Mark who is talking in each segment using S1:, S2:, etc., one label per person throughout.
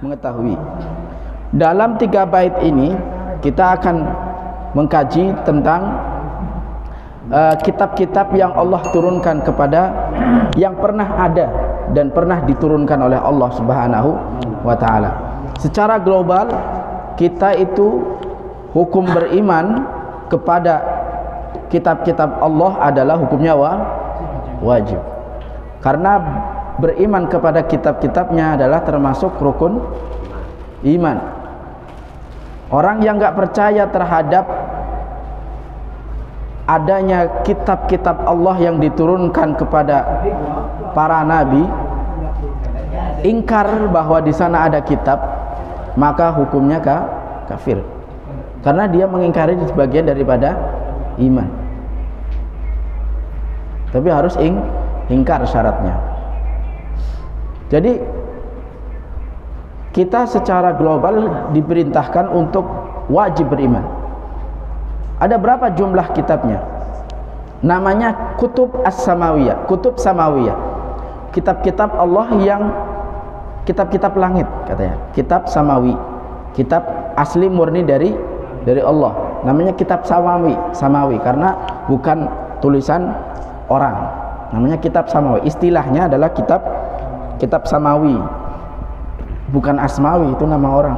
S1: mengetahui. Dalam 3 bait ini kita akan mengkaji tentang kitab-kitab yang Allah turunkan kepada, yang pernah ada dan pernah diturunkan oleh Allah Subhanahu wa taala. Secara global kita itu hukum beriman kepada kitab-kitab Allah adalah hukumnya wajib. Karena beriman kepada kitab-kitabnya adalah termasuk rukun iman. Orang yang enggak percaya terhadap adanya kitab-kitab Allah yang diturunkan kepada para nabi, ingkar bahwa di sana ada kitab, maka hukumnya kafir. Karena dia mengingkari sebagian daripada iman. Tapi harus ingkar syaratnya. Jadi kita secara global diperintahkan untuk wajib beriman. Ada berapa jumlah kitabnya? Namanya kutub as-samawiyah, kutub samawiyah. Kitab-kitab Allah yang kitab-kitab langit katanya. Kitab samawi. Kitab asli murni dari Allah. Namanya kitab samawi karena bukan tulisan orang. Namanya kitab samawi. Istilahnya adalah kitab samawi. Bukan asmawi, itu nama orang.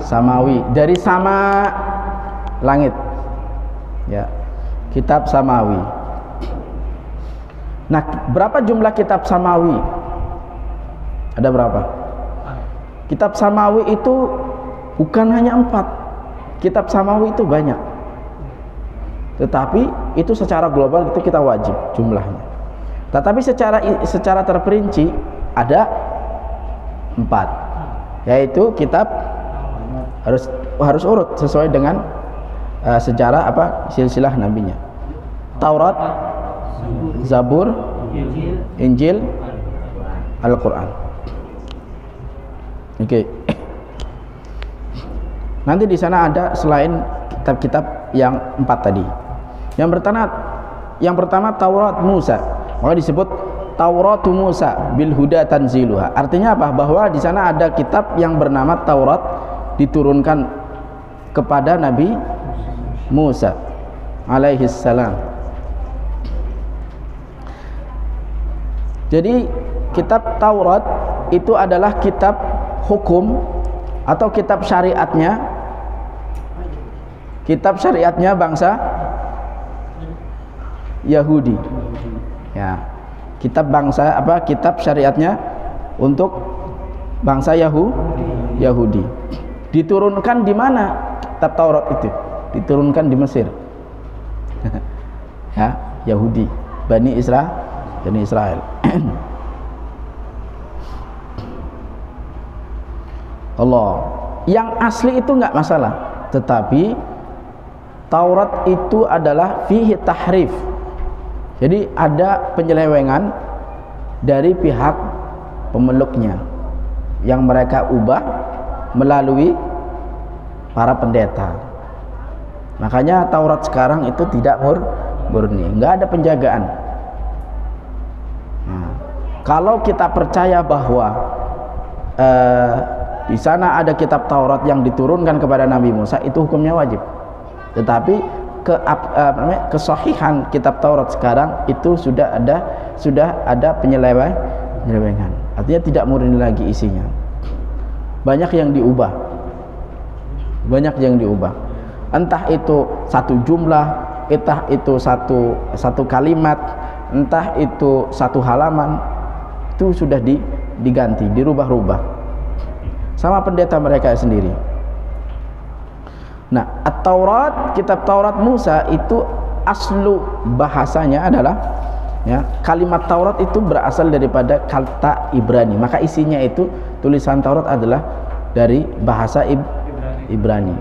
S1: Samawi, dari sama langit. Ya. Kitab samawi. Nah, berapa jumlah kitab samawi? Ada berapa? Kitab samawi itu bukan hanya 4. Kitab samawi itu banyak. Tetapi itu secara global itu kita wajib jumlahnya. Tetapi secara terperinci ada 4, yaitu kitab harus urut sesuai dengan sejarah silsilah nabinya. Taurat, Zabur, Injil, Al-Quran. Oke. Nanti di sana ada selain kitab-kitab yang 4 tadi. Yang pertama Taurat Musa. Maka disebut Tauratu Musa bil huda tanziluha. Artinya apa? Bahwa di sana ada kitab yang bernama Taurat diturunkan kepada Nabi Musa alaihi salam. Jadi kitab Taurat itu adalah kitab hukum atau kitab syariatnya. Kitab syariatnya bangsa Yahudi. Ya, kitab syariatnya untuk bangsa Yahudi. Diturunkan di mana kitab Taurat itu? Diturunkan di Mesir. Ya, Yahudi, Bani Israel. Allah. Yang asli itu enggak masalah, tetapi Taurat itu adalah fihi tahrif. Jadi ada penyelewengan dari pihak pemeluknya yang mereka ubah melalui para pendeta. Makanya Taurat sekarang itu tidak murni, nggak ada penjagaan. Nah, kalau kita percaya bahwa di sana ada kitab Taurat yang diturunkan kepada Nabi Musa, itu hukumnya wajib. Tetapi kesahihan kitab Taurat sekarang itu sudah ada penyelewengan. Artinya tidak murni lagi isinya. Banyak yang diubah. Entah itu satu jumlah, entah itu satu kalimat, entah itu satu halaman, itu sudah diganti, dirubah-rubah sama pendeta mereka sendiri. Nah, At-Taurat, kitab Taurat Musa itu aslu bahasanya adalah kalimat Taurat itu berasal daripada kata Ibrani. Maka isinya itu tulisan Taurat adalah dari bahasa Ibrani.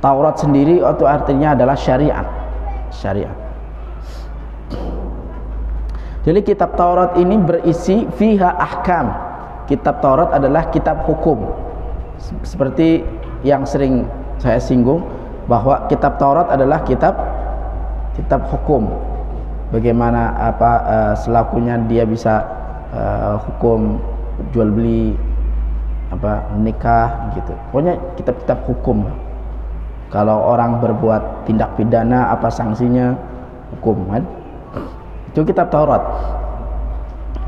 S1: Taurat sendiri itu artinya adalah syariat. Jadi kitab Taurat ini berisi fiha ahkam. Kitab Taurat adalah kitab hukum. Seperti yang sering saya singgung bahwa kitab Taurat adalah kitab hukum. Bagaimana selakunya dia bisa hukum jual beli, nikah gitu. Pokoknya kitab-kitab hukum. Kalau orang berbuat tindak pidana apa sanksinya, hukum kan. Itu kitab Taurat.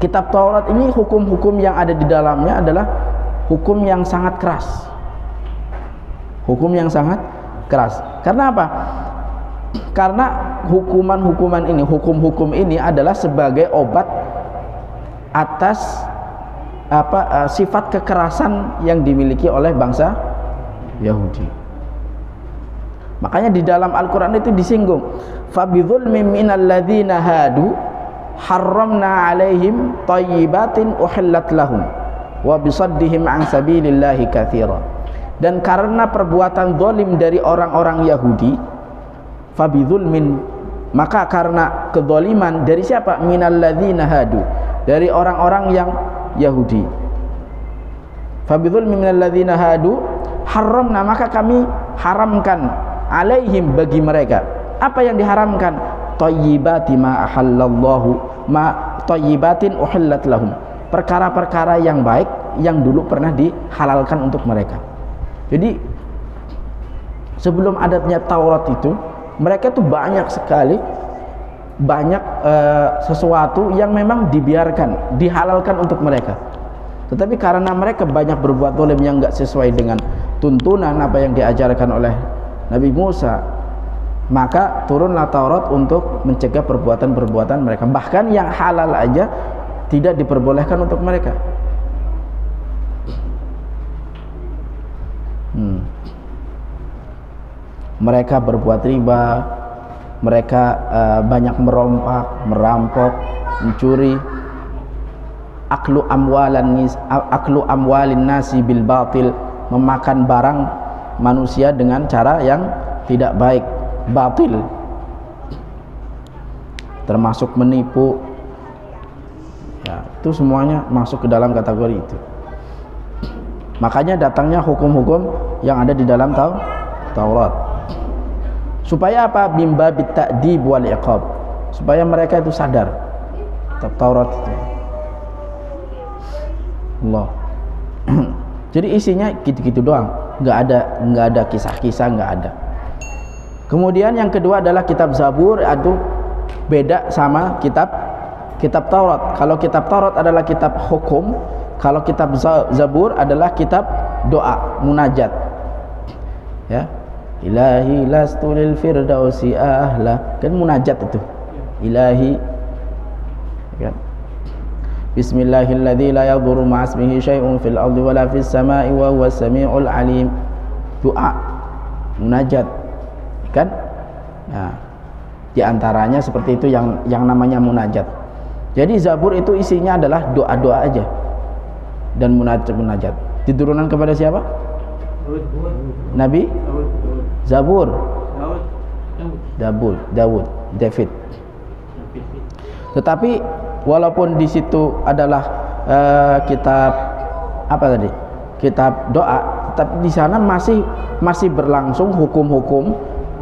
S1: Kitab Taurat ini hukum-hukum yang ada di dalamnya adalah hukum yang sangat keras. Hukum yang sangat keras. Karena apa? Karena hukuman-hukuman ini, hukum-hukum ini adalah sebagai obat atas sifat kekerasan yang dimiliki oleh bangsa Yahudi. Makanya di dalam Al-Quran itu disinggung, فَبِظُلْمٍ مِّنَ الَّذِينَ هَادُوا حَرَّمْنَا عَلَيْهِمْ طَيِّبَاتٍ أُحِلَّتْ لَهُمْ وَبِصَدِّهِمْ عَنْ سَبِيلِ اللَّهِ كَثِيرًا. Dan karena perbuatan zalim dari orang-orang Yahudi, فَبِظُلْمٍ, maka karena kezaliman dari siapa? مِنَ الَّذِينَ هَادُوا, dari orang-orang yang Yahudi. فَبِظُلْمٍ مِّنَ الَّذِينَ هَادُوا حَرَّمْنَا, maka kami haramkan alaihim, bagi mereka. Apa yang diharamkan? Thayyibati ma ahallallahu, ma thayyibatin uhillat lahum, perkara-perkara yang baik yang dulu pernah dihalalkan untuk mereka. Jadi sebelum adanya Taurat itu, mereka tuh banyak sekali sesuatu yang memang dibiarkan, dihalalkan untuk mereka. Tetapi karena mereka banyak berbuat zalim yang enggak sesuai dengan tuntunan apa yang diajarkan oleh Nabi Musa, maka turunlah Taurat untuk mencegah perbuatan-perbuatan mereka. Bahkan yang halal aja tidak diperbolehkan untuk mereka. Mereka berbuat riba, mereka banyak merompak, merampok, mencuri, aklu amwalin nasi bil batil, memakan barang manusia dengan cara yang tidak baik, batil, termasuk menipu. Ya, itu semuanya masuk ke dalam kategori itu. Makanya datangnya hukum-hukum yang ada di dalam Taurat. Supaya apa? Bimba bitta'dib wal iqab, supaya mereka itu sadar Taurat itu. Allah. Jadi isinya gitu-gitu doang, nggak ada kisah-kisah, nggak ada. Kemudian yang kedua adalah kitab Zabur, itu beda sama kitab Taurat. Kalau kitab Taurat adalah kitab hukum, kalau kitab Zabur adalah kitab doa, munajat. Ya, Ilahi lastu lil firdausi ahla, kan munajat itu. Ilahi, kan? Bismillahilladzi la yadurru ma'asmihi syai'un fil ardi wala fis sama'i wa huwas samiul alim. Doa, munajat, kan? Nah, di antaranya seperti itu yang namanya munajat. Jadi Zabur itu isinya adalah doa-doa aja dan munajat. Diturunkan kepada siapa? Nabi Zabur, David. Tetapi walaupun di situ adalah kitab apa tadi? Kitab doa, tapi di sana masih berlangsung hukum-hukum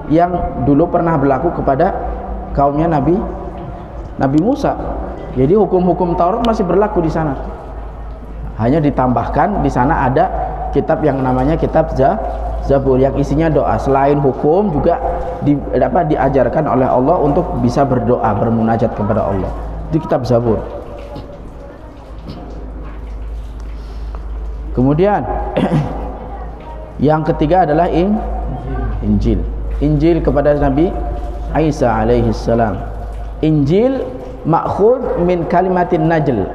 S1: yang dulu pernah berlaku kepada kaumnya Nabi Musa. Jadi hukum-hukum Taurat masih berlaku di sana. Hanya ditambahkan di sana ada kitab yang namanya kitab Zabur yang isinya doa. Selain hukum juga diajarkan oleh Allah untuk bisa berdoa, bermunajat kepada Allah. Di kitab Zabur. Kemudian yang ketiga adalah Injil. Injil kepada Nabi Isa alaihi salam. Injil ma'khudh min kalimatin najl.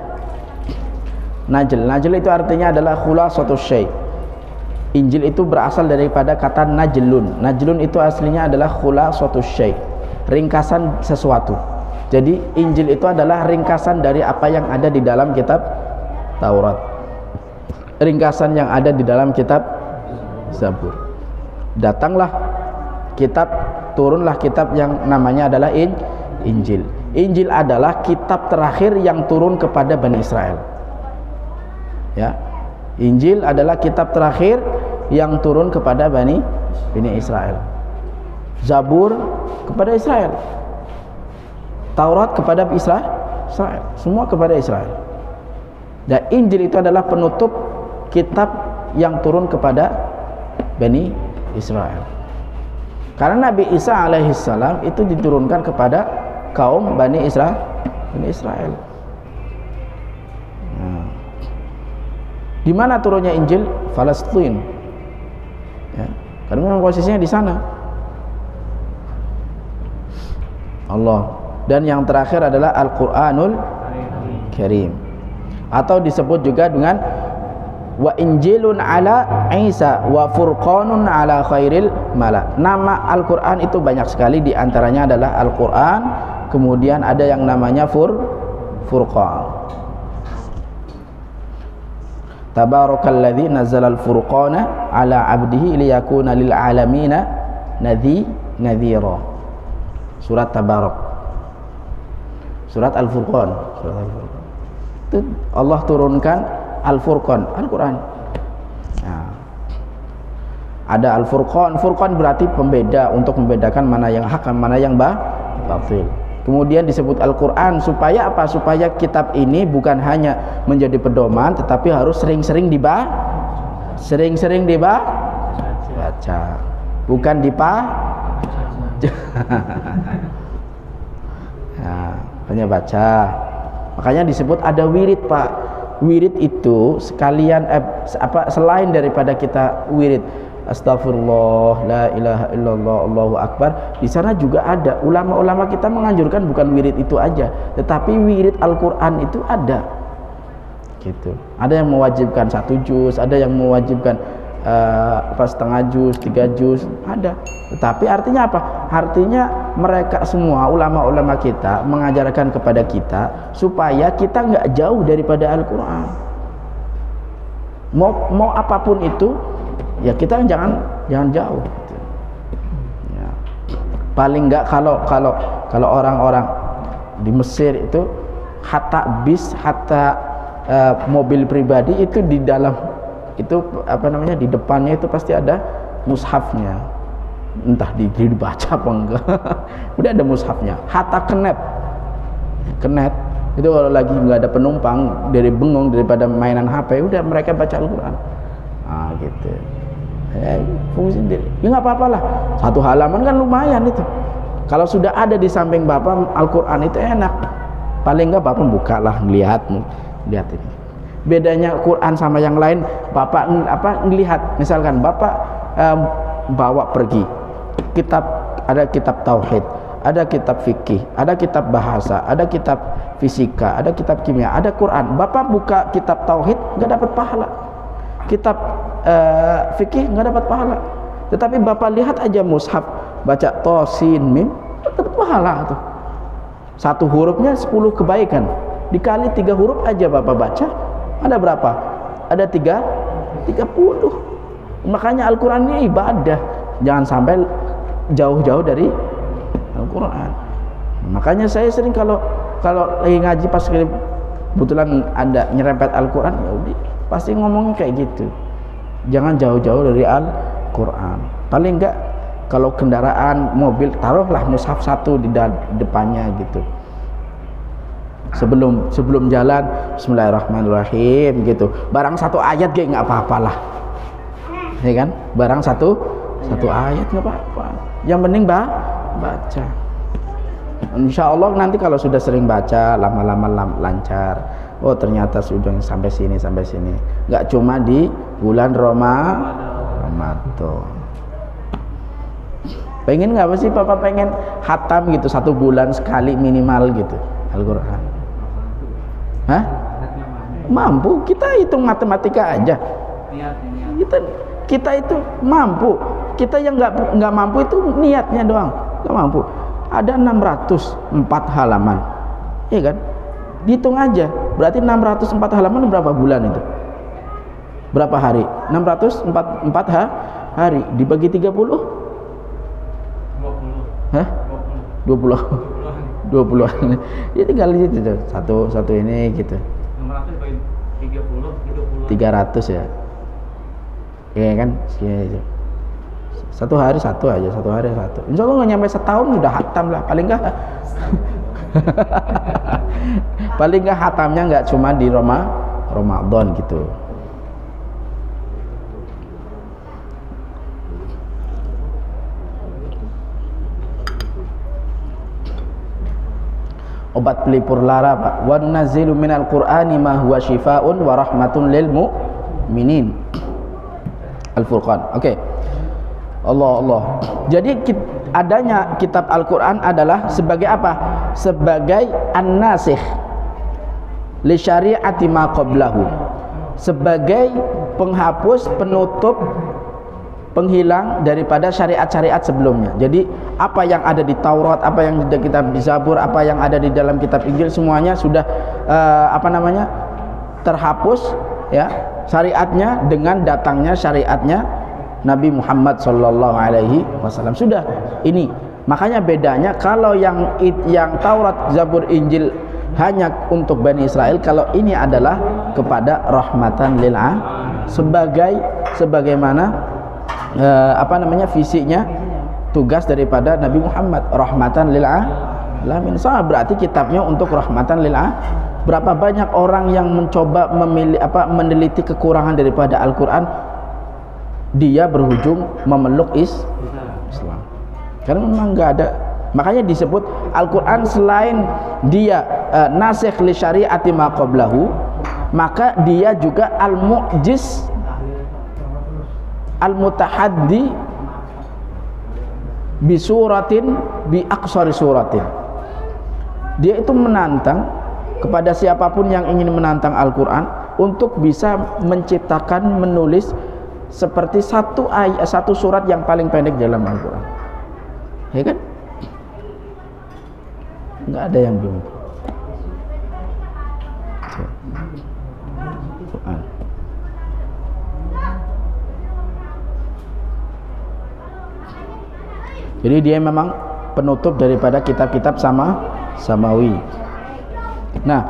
S1: Najl itu artinya adalah khulasatus syai'. Injil itu berasal daripada kata najlun. Najlun itu aslinya adalah khulasatus syai', ringkasan sesuatu. Jadi Injil itu adalah ringkasan dari apa yang ada di dalam kitab Taurat, ringkasan yang ada di dalam kitab Zabur. Turunlah kitab yang namanya adalah Injil. Injil adalah kitab terakhir yang turun kepada Bani Israel. Ya, Injil adalah kitab terakhir yang turun kepada Bani Israel. Zabur kepada Israel, Taurat kepada Israel, semua kepada Israel. Dan Injil itu adalah penutup kitab yang turun kepada Bani Israel. Karena Nabi Isa alaihissalam itu diturunkan kepada kaum Bani Israel. Nah, di mana turunnya Injil? Palestina. Ya, karena memang posisinya di sana. Allah. Dan yang terakhir adalah Al-Qur'anul Karim, atau disebut juga dengan wa Injilun ala Isa wa Furqanun ala khairil mala. Nama Al-Qur'an itu banyak sekali, di antaranya adalah Al-Qur'an, kemudian ada yang namanya Furqan. Tabarakalladzi nazzala al-furqana ala 'abdihi liyakuna lil 'alamina nadhira. Surat Tabarak. Surat Al-Furqan. Itu Allah turunkan Al-Furqan, Al-Qur'an. Nah, ada Al-Furqan. Furqan berarti pembeda, untuk membedakan mana yang hak dan mana yang batil. Kemudian disebut Al-Quran supaya apa? Supaya kitab ini bukan hanya menjadi pedoman, tetapi harus sering-sering dibaca, bukan nah, hanya baca. Makanya disebut ada wirid, Pak. Wirid itu sekalian selain daripada kita wirid Astagfirullah, la ilaha illallah, Allahu akbar, di sana juga ada ulama-ulama kita menganjurkan bukan wirid itu aja, tetapi wirid Al-Qur'an itu ada. Gitu. Ada yang mewajibkan 1 juz, ada yang mewajibkan setengah juz, 3 juz, ada. Tetapi artinya apa? Artinya mereka semua ulama-ulama kita mengajarkan kepada kita supaya kita nggak jauh daripada Al-Qur'an. Mau apapun itu, ya kita jangan jauh. Ya. Paling enggak kalau orang-orang di Mesir itu hatta bis, hatta mobil pribadi itu di dalam itu di depannya itu pasti ada mushafnya. Entah dibaca apa enggak. Udah ada mushafnya. Hatta kenet itu kalau lagi nggak ada penumpang, dari bengong daripada mainan HP, udah mereka baca Al-Qur'an. Ah gitu. Fungsi sendiri. Ya nggak apa-apa lah. 1 halaman kan lumayan itu. Kalau sudah ada di samping Bapak Al-Qur'an itu enak. Paling nggak Bapak buka lah, lihat ini. Bedanya Quran sama yang lain, Bapak ngelihat. Misalkan Bapak bawa pergi ada kitab tauhid, ada kitab fikih, ada kitab bahasa, ada kitab fisika, ada kitab kimia, ada Quran. Bapak buka kitab tauhid nggak dapat pahala, kitab fikih nggak dapat pahala. Tetapi Bapak lihat aja mushaf, baca tosin mim, dapat pahala tuh. 1 hurufnya 10 kebaikan, dikali 3 huruf aja Bapak baca, ada berapa? Ada 30. Makanya Al-Quran ini ibadah, jangan sampai jauh-jauh dari Al-Quran. Makanya saya sering kalau lagi ngaji pas kebetulan ada nyerempet Al-Quran, ya udah pasti ngomongnya kayak gitu. Jangan jauh-jauh dari Al-Quran. Paling enggak kalau kendaraan mobil, taruhlah mushaf 1 di depannya gitu. Sebelum jalan, Bismillahirrahmanirrahim gitu. Barang 1 ayat kayak nggak apa-apalah, ya kan? Barang satu ayat nggak apa-apa. Yang penting baca. Insya Allah nanti kalau sudah sering baca, lama-lama lancar. Oh ternyata sudah sampai sini. Nggak cuma di bulan Ramadan. Pengen nggak sih Papa pengen khatam gitu 1 bulan sekali minimal gitu Al-Quran? Hah? Mampu. Kita hitung matematika aja. Kita itu mampu. Kita yang nggak mampu itu niatnya doang. Nggak mampu. Ada 604 halaman, ya kan? Dihitung aja. Berarti 604 halaman berapa bulan itu? Berapa hari? 604 hari dibagi 30? 20. Hah? 20. 20. Ya tinggal gitu tuh. Satu ini gitu. 600 bagi 30, 300 ya. Iya kan? Iya. 1 hari 1 aja, 1 hari 1. Insya Allah nggak nyampe setahun sudah hatam lah, paling nggak. Paling nggak hatamnya nggak cuma di Ramadan gitu. Obat pelipur lara, Pak. Wa nunazzilu minal qur'ani ma huwa syifaa'un wa rahmatun lil mu'minin. Al-Furqan. Oke. Allah. Jadi adanya kitab Al-Qur'an adalah sebagai apa? Sebagai an-nasikh li syari'ati ma qablahu. Sebagai penghapus, penutup, penghilang daripada syariat-syariat sebelumnya. Jadi apa yang ada di Taurat, apa yang ada di kitab Zabur, apa yang ada di dalam kitab Injil, semuanya sudah terhapus ya syariatnya dengan datangnya syariatnya Nabi Muhammad sallallahu alaihi wasallam. Sudah ini. Makanya bedanya kalau yang Taurat, Zabur, Injil hanya untuk Bani Israel, kalau ini adalah kepada rahmatan lil alamin, sebagaimana visinya, tugas daripada Nabi Muhammad, rahmatan lil alamin. Sama berarti kitabnya untuk rahmatan lil alamin. Berapa banyak orang yang mencoba meneliti kekurangan daripada Al-Qur'an, dia berujung memeluk Islam. Karena memang enggak ada. Makanya disebut Al-Qur'an selain dia nasikh li syari'ati ma qablahu, maka dia juga al-mu'jiz, al-mutahaddi bi suratin bi aqsari suratin. Dia itu menantang kepada siapapun yang ingin menantang Al-Qur'an untuk bisa menciptakan, menulis seperti satu surat yang paling pendek dalam Al-Qur'an. Ya kan? Enggak ada yang belum. Jadi dia memang penutup daripada kitab-kitab samawi. Nah,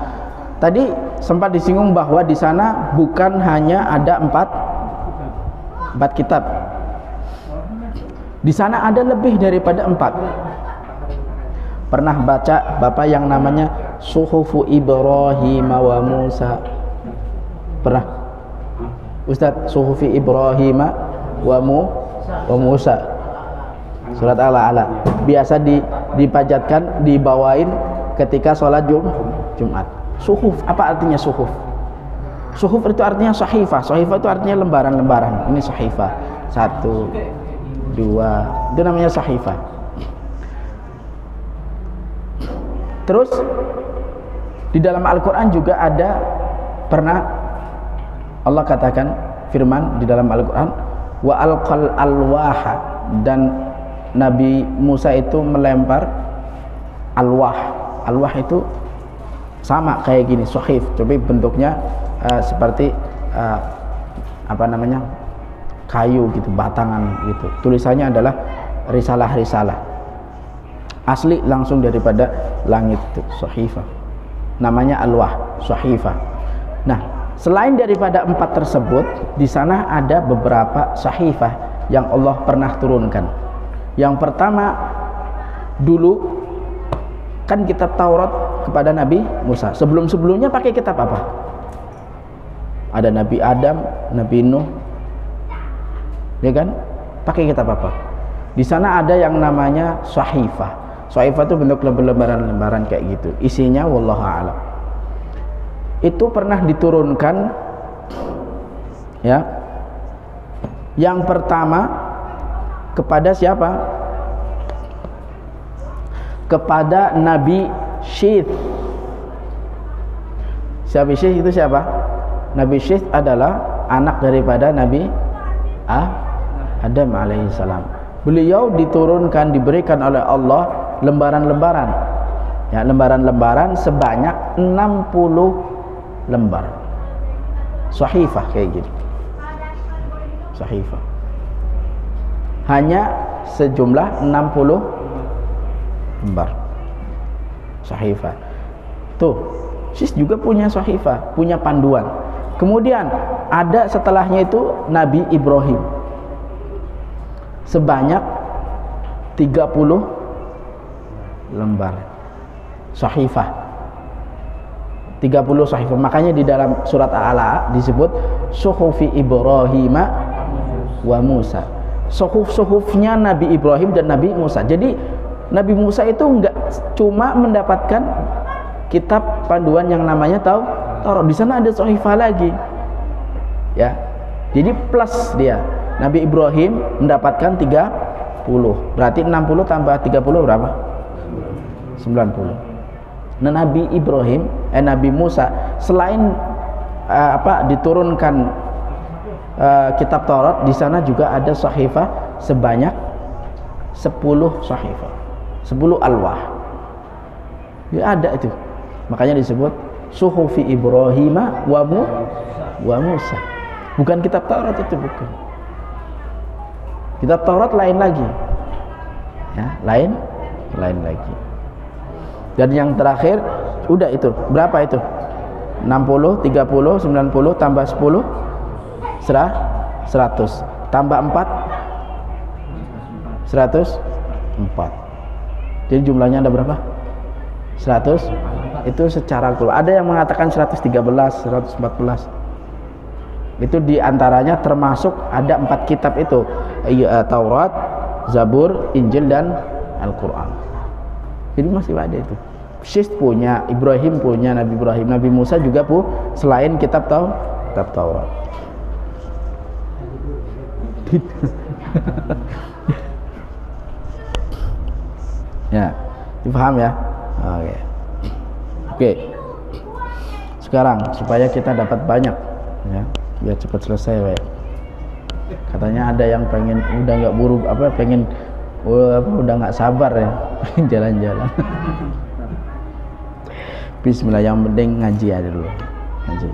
S1: tadi sempat disinggung bahwa di sana bukan hanya ada empat kitab. Di sana ada lebih daripada 4. Pernah baca Bapak yang namanya Suhufu Ibrahim wa Musa? Pernah? Ustadz, Suhufi Ibrahim wa Musa. Surat Al-A'la biasa dipajatkan, dibawain ketika sholat Jumat. Suhuf, apa artinya suhuf? Suhuf itu artinya sahifah. Sahifah itu artinya lembaran-lembaran. Ini sahifah 1, 2, itu namanya sahifah. Terus di dalam Al-Quran juga ada, pernah Allah katakan firman di dalam Al-Quran, wa alqal alwaha, dan Nabi Musa itu melempar alwah. Alwah itu sama kayak gini, sahif, tapi bentuknya seperti kayu gitu, batangan gitu. Tulisannya adalah risalah-risalah. Asli langsung daripada langit itu, sahifah. Namanya alwah, sahifah. Nah, selain daripada 4 tersebut, di sana ada beberapa sahifah yang Allah pernah turunkan. Yang pertama dulu kan kitab Taurat kepada Nabi Musa. Sebelum-sebelumnya pakai kitab apa? Ada Nabi Adam, Nabi Nuh, ya kan? Pakai kitab apa? Di sana ada yang namanya sahifah. Sahifah itu bentuk lembaran-lembaran kayak gitu. Isinya wallahu a'lam. Itu pernah diturunkan ya. Yang pertama kepada siapa? Kepada Nabi Syith. Nabi Syith itu siapa? Nabi Syith adalah anak daripada Nabi Adam alaihissalam. Beliau diturunkan, diberikan oleh Allah lembaran-lembaran. Ya, lembaran-lembaran sebanyak 60 lembar. Sahifah kayak gitu. Sahifah. Hanya sejumlah 60 lembar sahifah. Tuh, Syith juga punya sahifah, punya panduan. Kemudian ada setelahnya itu Nabi Ibrahim, sebanyak 30 lembar sahifah. 30 sahifah. Makanya di dalam surat Al-A'la disebut suhufi Ibrahim wa Musa. Suhuf-suhufnya Nabi Ibrahim dan Nabi Musa. Jadi Nabi Musa itu enggak cuma mendapatkan kitab panduan yang namanya Taurat. Di sana ada sahifah lagi. Ya. Jadi plus dia. Nabi Ibrahim mendapatkan 30. Berarti 60 tambah 30 berapa? 90. Nah, Nabi Ibrahim, Nabi Musa selain diturunkan kitab Taurat, di sana juga ada sahifah sebanyak 10 sahifah, 10 alwah. Ya ada itu. Makanya disebut suhufi Ibrahim wa Musa. Bukan kitab Taurat itu, bukan. Kitab Taurat lain lagi. Ya, lain lagi. Dan yang terakhir udah itu. Berapa itu? 60, 30, 90 tambah 10 100. Tambah 4 104. Jadi jumlahnya ada berapa? 100. Itu secara keluar. Ada yang mengatakan 113, 114. Itu diantaranya termasuk ada 4 kitab itu, Taurat, Zabur, Injil dan Al-Quran. Jadi masih ada itu. Syist punya, Ibrahim punya, Nabi Ibrahim, Nabi Musa juga selain kitab Taurat. Ya, dipaham ya? Oke. Sekarang supaya kita dapat banyak, ya, biar cepat selesai, we. Katanya ada yang pengen udah nggak buru pengen udah nggak sabar ya jalan-jalan. Bismillah, yang penting ngaji aja dulu, ngaji.